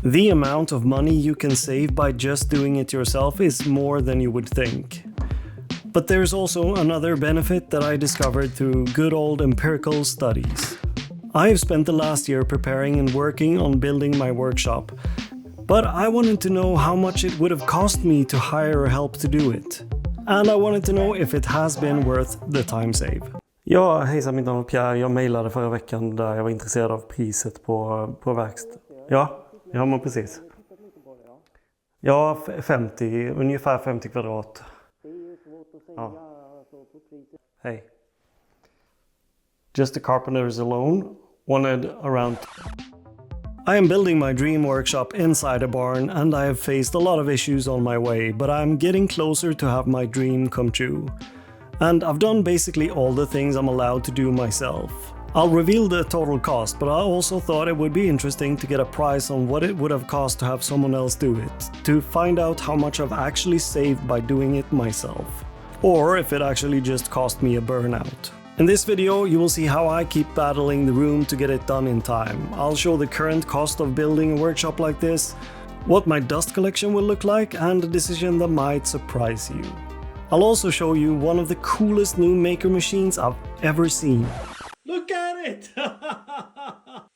The amount of money you can save by just doing it yourself is more than you would think. But there's also another benefit that I discovered through good old empirical studies. I have spent the last year preparing and working on building my workshop, but I wanted to know how much it would have cost me to hire help to do it. And I wanted to know if it has been worth the time save. Ja, hejsan, mitt namn är Pierre. Jag mejlade förra veckan där jag var intresserad av priset på verkstad. Ja, men precis. Ja, 50, ungefär 50 kvadrat. Ja. Hey. Just the carpenters alone wanted around. I am building my dream workshop inside a barn and I have faced a lot of issues on my way, but I'm getting closer to have my dream come true. And I've done basically all the things I'm allowed to do myself. I'll reveal the total cost, but I also thought it would be interesting to get a price on what it would have cost to have someone else do it, to find out how much I've actually saved by doing it myself. Or if it actually just cost me a burnout. In this video, you will see how I keep battling the room to get it done in time. I'll show the current cost of building a workshop like this, what my dust collection will look like, and a decision that might surprise you. I'll also show you one of the coolest new maker machines I've ever seen. Look at it!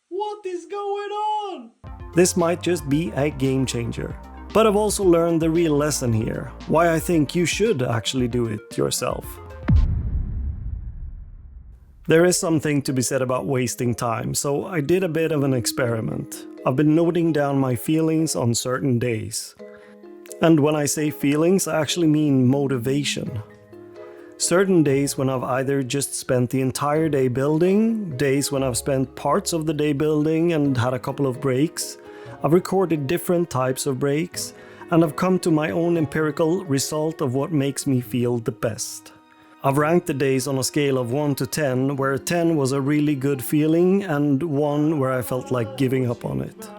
What is going on? This might just be a game changer. But I've also learned the real lesson here, why I think you should actually do it yourself. There is something to be said about wasting time, so I did a bit of an experiment. I've been noting down my feelings on certain days. And when I say feelings, I actually mean motivation. Certain days when I've either just spent the entire day building, days when I've spent parts of the day building and had a couple of breaks, I've recorded different types of breaks, and I've come to my own empirical result of what makes me feel the best. I've ranked the days on a scale of 1 to 10, where 10 was a really good feeling and 1 where I felt like giving up on it.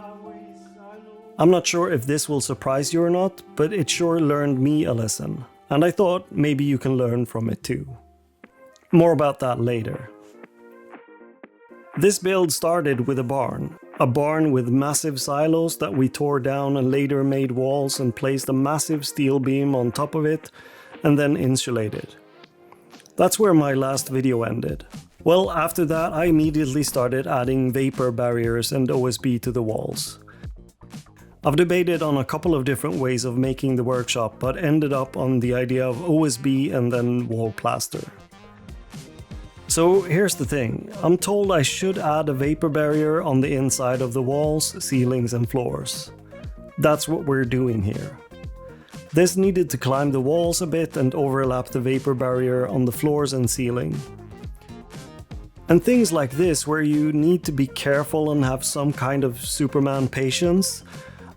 I'm not sure if this will surprise you or not, but it sure learned me a lesson, and I thought maybe you can learn from it too. More about that later. This build started with a barn with massive silos that we tore down and later made walls and placed a massive steel beam on top of it and then insulated. That's where my last video ended. Well, after that I immediately started adding vapor barriers and OSB to the walls. I've debated on a couple of different ways of making the workshop, but ended up on the idea of OSB and then wall plaster. So here's the thing, I'm told I should add a vapor barrier on the inside of the walls, ceilings and floors. That's what we're doing here. This needed to climb the walls a bit and overlap the vapor barrier on the floors and ceiling. And things like this, where you need to be careful and have some kind of Superman patience,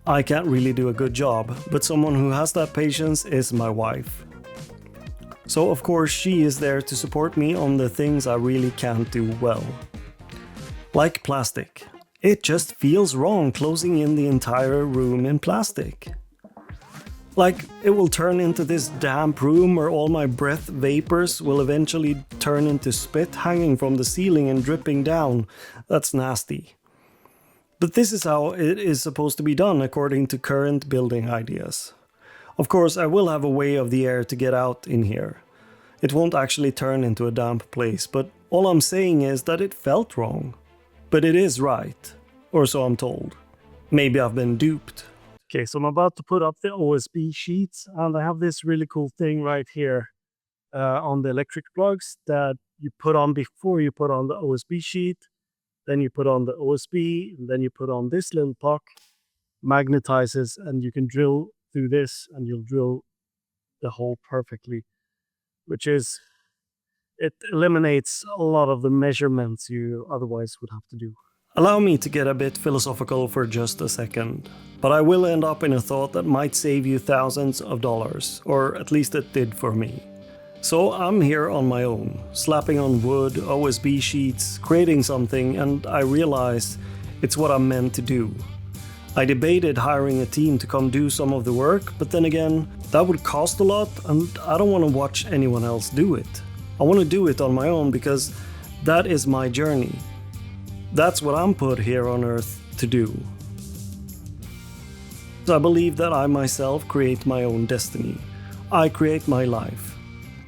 I can't really do a good job, but someone who has that patience is my wife. So of course she is there to support me on the things I really can't do well. Like plastic. It just feels wrong closing in the entire room in plastic. Like, it will turn into this damp room where all my breath vapors will eventually turn into spit hanging from the ceiling and dripping down. That's nasty. But this is how it is supposed to be done according to current building ideas. Of course, I will have a way of the air to get out in here. It won't actually turn into a damp place, but all I'm saying is that it felt wrong. But it is right. Or so I'm told. Maybe I've been duped. Okay, so I'm about to put up the OSB sheets, and I have this really cool thing right here on the electric plugs that you put on before you put on the OSB sheet. Then you put on the OSB, and then you put on this little puck, magnetizes, and you can drill through this, and you'll drill the hole perfectly, which is, it eliminates a lot of the measurements you otherwise would have to do. Allow me to get a bit philosophical for just a second, but I will end up in a thought that might save you thousands of dollars, or at least it did for me. So I'm here on my own, slapping on wood, OSB sheets, creating something, and I realize it's what I'm meant to do. I debated hiring a team to come do some of the work, but then again, that would cost a lot and I don't want to watch anyone else do it. I want to do it on my own because that is my journey. That's what I'm put here on Earth to do. I believe that I myself create my own destiny. I create my life.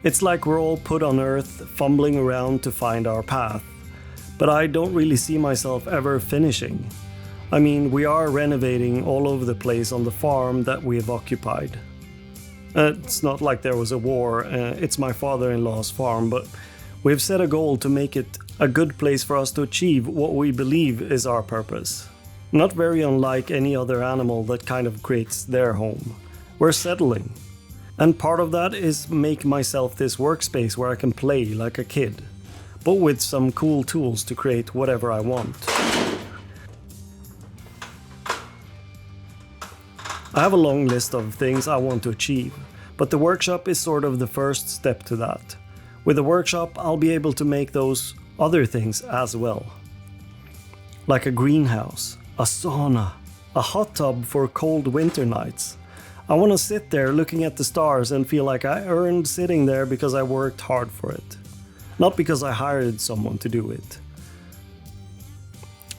It's like we're all put on earth fumbling around to find our path. But I don't really see myself ever finishing. I mean, we are renovating all over the place on the farm that we have occupied. It's not like there was a war, it's my father-in-law's farm, but we've set a goal to make it a good place for us to achieve what we believe is our purpose. Not very unlike any other animal that kind of creates their home. We're settling. And part of that is make myself this workspace where I can play like a kid, but with some cool tools to create whatever I want. I have a long list of things I want to achieve, but the workshop is sort of the first step to that. With the workshop, I'll be able to make those other things as well. Like a greenhouse, a sauna, a hot tub for cold winter nights. I want to sit there looking at the stars and feel like I earned sitting there because I worked hard for it. Not because I hired someone to do it.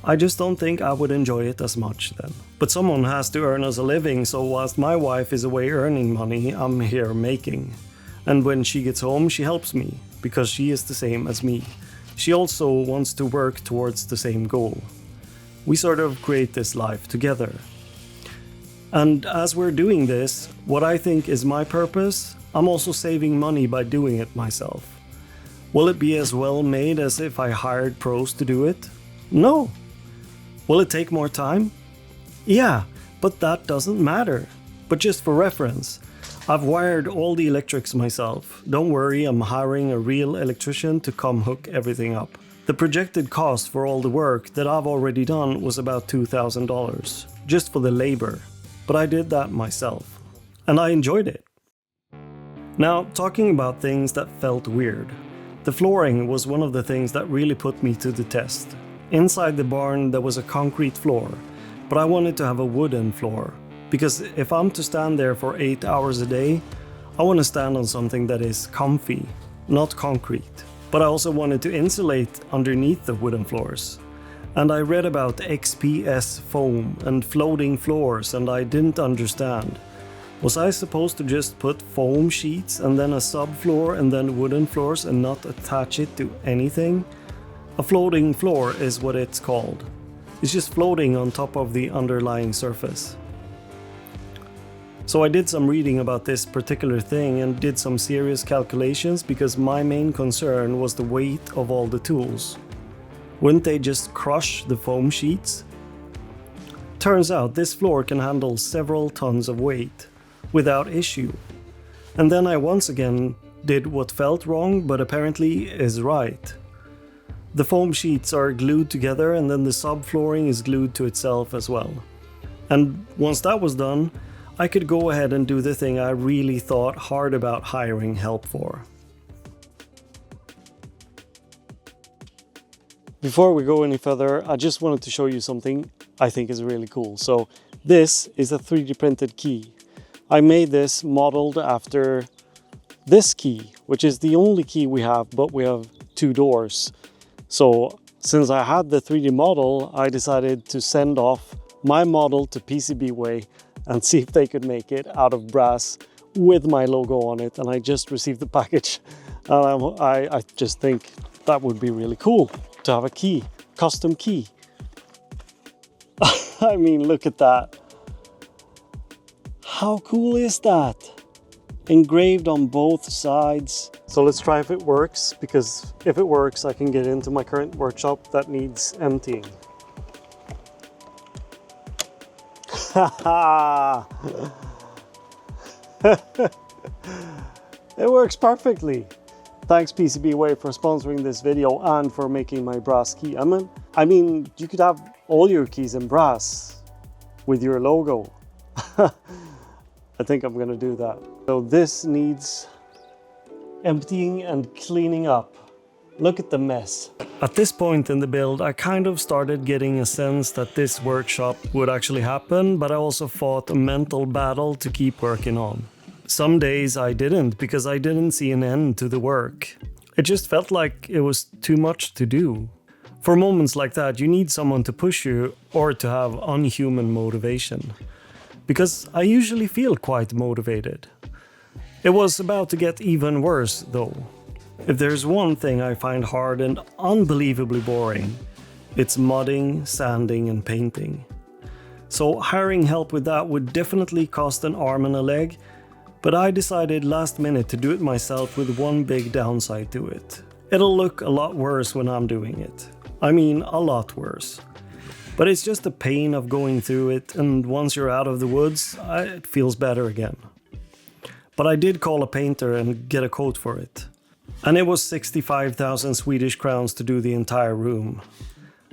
I just don't think I would enjoy it as much then. But someone has to earn us a living, so whilst my wife is away earning money, I'm here making. And when she gets home, she helps me, because she is the same as me. She also wants to work towards the same goal. We sort of create this life together. And as we're doing this, what I think is my purpose, I'm also saving money by doing it myself. Will it be as well made as if I hired pros to do it? No. Will it take more time? Yeah, but that doesn't matter. But just for reference, I've wired all the electrics myself. Don't worry, I'm hiring a real electrician to come hook everything up. The projected cost for all the work that I've already done was about $2,000, just for the labor. But I did that myself, and I enjoyed it. Now, talking about things that felt weird. The flooring was one of the things that really put me to the test. Inside the barn there was a concrete floor, but I wanted to have a wooden floor, because if I'm to stand there for 8 hours a day, I want to stand on something that is comfy, not concrete. But I also wanted to insulate underneath the wooden floors. And I read about XPS foam and floating floors, and I didn't understand. Was I supposed to just put foam sheets and then a subfloor and then wooden floors and not attach it to anything? A floating floor is what it's called. It's just floating on top of the underlying surface. So I did some reading about this particular thing and did some serious calculations because my main concern was the weight of all the tools. Wouldn't they just crush the foam sheets? Turns out this floor can handle several tons of weight without issue. And then I once again did what felt wrong but apparently is right. The foam sheets are glued together and then the subflooring is glued to itself as well. And once that was done, I could go ahead and do the thing I really thought hard about hiring help for. Before we go any further, I just wanted to show you something I think is really cool. So this is a 3D printed key. I made this modeled after this key, which is the only key we have, but we have 2 doors. So since I had the 3D model, I decided to send off my model to PCBWay and see if they could make it out of brass with my logo on it. And I just received the package. I just think that would be really cool to have a key, custom key. I mean, look at that. How cool is that? Engraved on both sides. So let's try if it works, because if it works, I can get into my current workshop that needs emptying. It works perfectly. Thanks PCBWay for sponsoring this video and for making my brass key. I mean, you could have all your keys in brass with your logo. I think I'm gonna do that. So this needs emptying and cleaning up. Look at the mess. At this point in the build, I kind of started getting a sense that this workshop would actually happen, but I also fought a mental battle to keep working on. Some days I didn't, because I didn't see an end to the work. It just felt like it was too much to do. For moments like that, you need someone to push you or to have unhuman motivation. because I usually feel quite motivated. It was about to get even worse though. If there's one thing I find hard and unbelievably boring, it's mudding, sanding and painting. So hiring help with that would definitely cost an arm and a leg, but I decided last minute to do it myself with one big downside to it. It'll look a lot worse when I'm doing it. I mean, a lot worse. But it's just the pain of going through it, and once you're out of the woods, it feels better again. But I did call a painter and get a quote for it. And it was 65,000 Swedish crowns to do the entire room.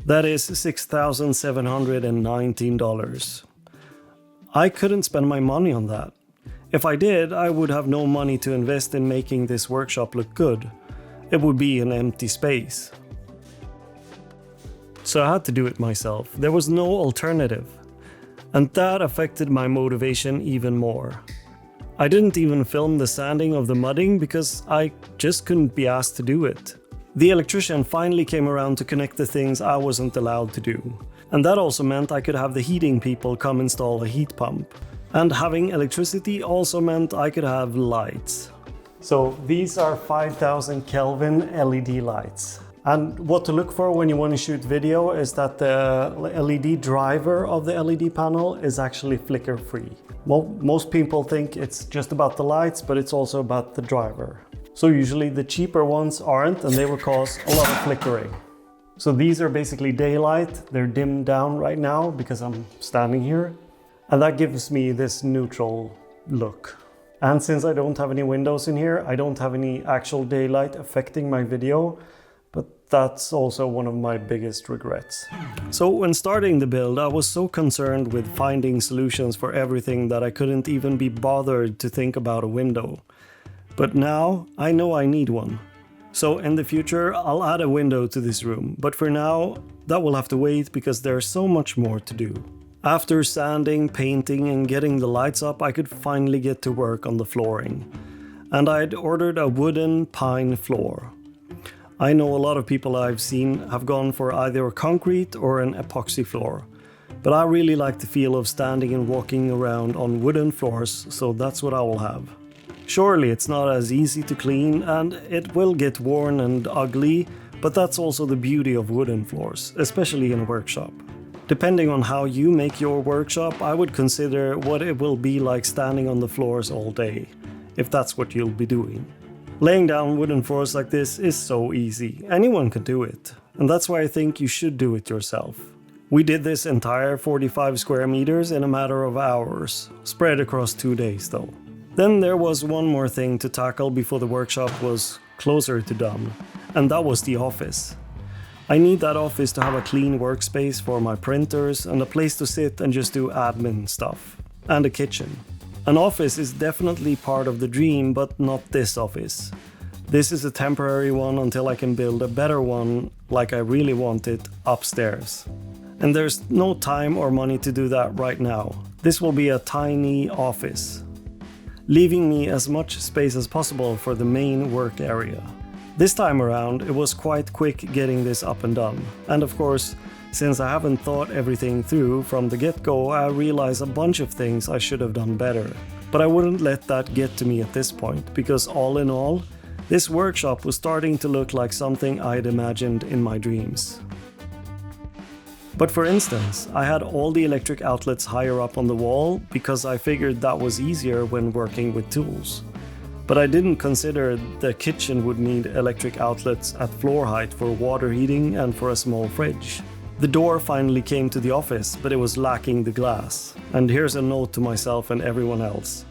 That is $6,719. I couldn't spend my money on that. If I did, I would have no money to invest in making this workshop look good. It would be an empty space. So I had to do it myself. There was no alternative. And that affected my motivation even more. I didn't even film the sanding of the mudding because I just couldn't be asked to do it. The electrician finally came around to connect the things I wasn't allowed to do. And that also meant I could have the heating people come install a heat pump. And having electricity also meant I could have lights. So these are 5000 Kelvin LED lights. And what to look for when you want to shoot video is that the LED driver of the LED panel is actually flicker free. Well, most people think it's just about the lights, but it's also about the driver. So usually the cheaper ones aren't, and they will cause a lot of flickering. So these are basically daylight. They're dimmed down right now because I'm standing here. And that gives me this neutral look. And since I don't have any windows in here, I don't have any actual daylight affecting my video. But that's also one of my biggest regrets. So when starting the build, I was so concerned with finding solutions for everything that I couldn't even be bothered to think about a window. But now I know I need one. So in the future, I'll add a window to this room. But for now, that will have to wait because there's so much more to do. After sanding, painting and getting the lights up, I could finally get to work on the flooring. And I'd ordered a wooden pine floor. I know a lot of people I've seen have gone for either a concrete or an epoxy floor. But I really like the feel of standing and walking around on wooden floors, so that's what I will have. Surely it's not as easy to clean and it will get worn and ugly, but that's also the beauty of wooden floors, especially in a workshop. Depending on how you make your workshop, I would consider what it will be like standing on the floors all day, if that's what you'll be doing. Laying down wooden floors like this is so easy, anyone can do it, and that's why I think you should do it yourself. We did this entire 45 square meters in a matter of hours, spread across 2 days though. Then there was one more thing to tackle before the workshop was closer to done, and that was the office. I need that office to have a clean workspace for my printers and a place to sit and just do admin stuff. And a kitchen. An office is definitely part of the dream, but not this office. This is a temporary one until I can build a better one like I really want it upstairs. And there's no time or money to do that right now. This will be a tiny office, leaving me as much space as possible for the main work area. This time around, it was quite quick getting this up and done. And of course, since I haven't thought everything through from the get-go, I realize a bunch of things I should have done better. But I wouldn't let that get to me at this point, because all in all, this workshop was starting to look like something I'd imagined in my dreams. But for instance, I had all the electric outlets higher up on the wall because I figured that was easier when working with tools. But I didn't consider the kitchen would need electric outlets at floor height for water heating and for a small fridge. The door finally came to the office, but it was lacking the glass. And here's a note to myself and everyone else.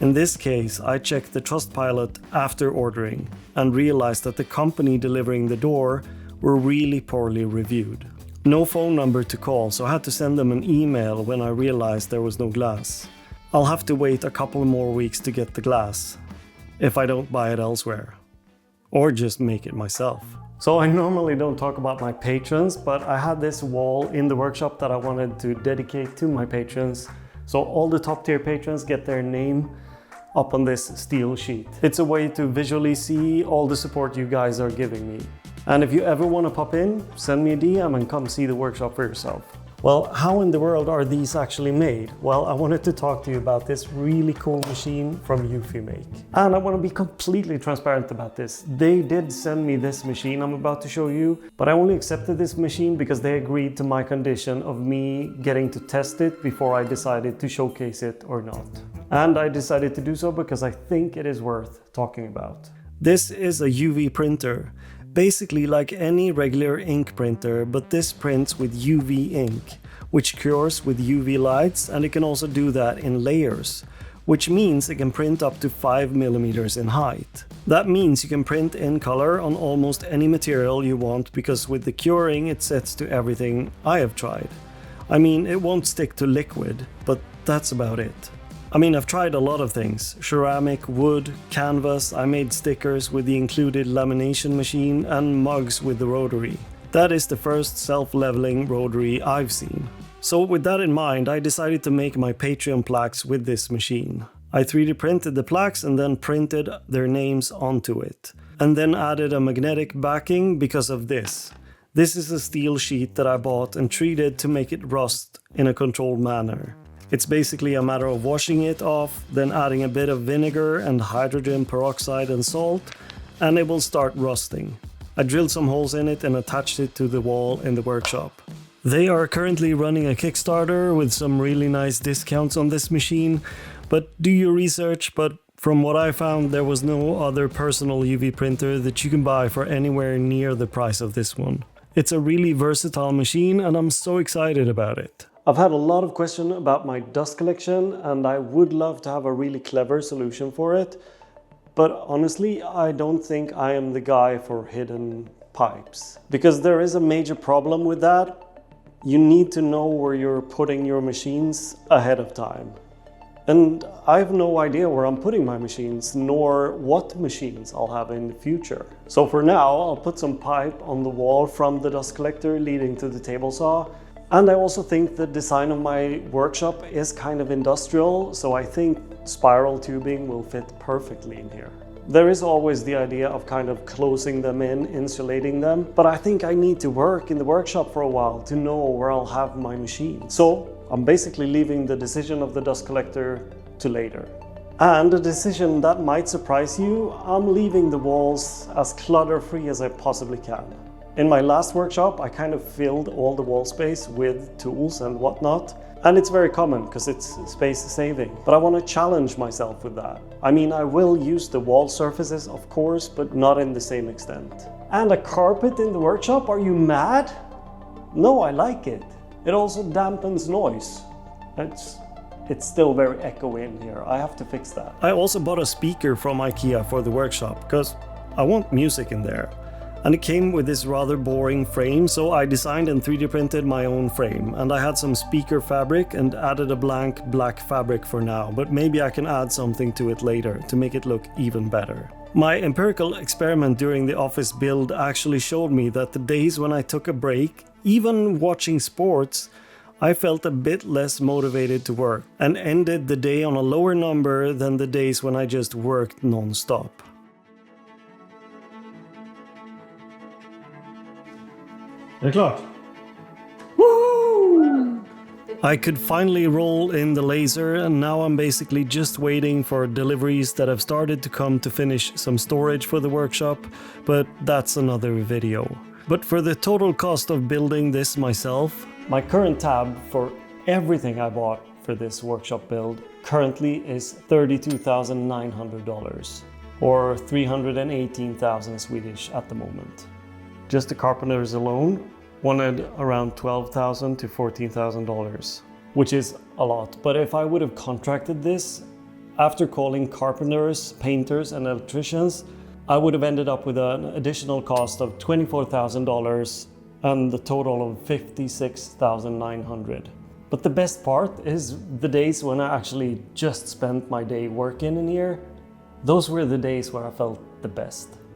In this case, I checked the Trustpilot after ordering and realized that the company delivering the door were really poorly reviewed. No phone number to call, so I had to send them an email when I realized there was no glass. I'll have to wait a couple more weeks to get the glass, if I don't buy it elsewhere. Or just make it myself. So I normally don't talk about my patrons, but I had this wall in the workshop that I wanted to dedicate to my patrons. So all the top tier patrons get their name up on this steel sheet. It's a way to visually see all the support you guys are giving me. And if you ever want to pop in, send me a DM and come see the workshop for yourself. Well, how in the world are these actually made? Well, I wanted to talk to you about this really cool machine from Make. And I want to be completely transparent about this. They did send me this machine I'm about to show you, but I only accepted this machine because they agreed to my condition of me getting to test it before I decided to showcase it or not. And I decided to do so because I think it is worth talking about. This is a UV printer. Basically like any regular ink printer, but this prints with UV ink, which cures with UV lights, and it can also do that in layers, which means it can print up to 5 millimeters in height. That means you can print in color on almost any material you want, because with the curing it sets to everything I have tried. I mean, it won't stick to liquid, but that's about it. I mean, I've tried a lot of things. Ceramic, wood, canvas, I made stickers with the included lamination machine, and mugs with the rotary. That is the first self-leveling rotary I've seen. So with that in mind, I decided to make my Patreon plaques with this machine. I 3D printed the plaques and then printed their names onto it. And then added a magnetic backing because of this. This is a steel sheet that I bought and treated to make it rust in a controlled manner. It's basically a matter of washing it off, then adding a bit of vinegar and hydrogen peroxide and salt, and it will start rusting. I drilled some holes in it and attached it to the wall in the workshop. They are currently running a Kickstarter with some really nice discounts on this machine, but do your research, but from what I found there was no other personal UV printer that you can buy for anywhere near the price of this one. It's a really versatile machine and I'm so excited about it. I've had a lot of questions about my dust collection and I would love to have a really clever solution for it. But honestly, I don't think I am the guy for hidden pipes. Because there is a major problem with that. You need to know where you're putting your machines ahead of time. And I have no idea where I'm putting my machines, nor what machines I'll have in the future. So for now, I'll put some pipe on the wall from the dust collector leading to the table saw. And I also think the design of my workshop is kind of industrial, so I think spiral tubing will fit perfectly in here. There is always the idea of kind of closing them in, insulating them, but I think I need to work in the workshop for a while to know where I'll have my machine. So I'm basically leaving the decision of the dust collector to later. And a decision that might surprise you, I'm leaving the walls as clutter-free as I possibly can. In my last workshop, I kind of filled all the wall space with tools and whatnot. And it's very common because it's space saving. But I want to challenge myself with that. I mean, I will use the wall surfaces, of course, but not in the same extent. And a carpet in the workshop? Are you mad? No, I like it. It also dampens noise. It's still very echoey in here. I have to fix that. I also bought a speaker from IKEA for the workshop because I want music in there. And it came with this rather boring frame, so I designed and 3D printed my own frame. And I had some speaker fabric and added a blank black fabric for now, but maybe I can add something to it later to make it look even better. My empirical experiment during the office build actually showed me that the days when I took a break, even watching sports, I felt a bit less motivated to work and ended the day on a lower number than the days when I just worked non-stop. Är det klart? Woo! I could finally roll in the laser and now I'm basically just waiting for deliveries that have started to come to finish some storage for the workshop, but that's another video. But for the total cost of building this myself, my current tab for everything I bought for this workshop build currently is $32,900 or 318,000 Swedish at the moment. Just the carpenters alone wanted around $12,000 to $14,000, which is a lot. But if I would have contracted this, after calling carpenters, painters and electricians, I would have ended up with an additional cost of $24,000 and the total of $56,900. But the best part is the days when I actually just spent my day working in here. Those were the days where I felt the best.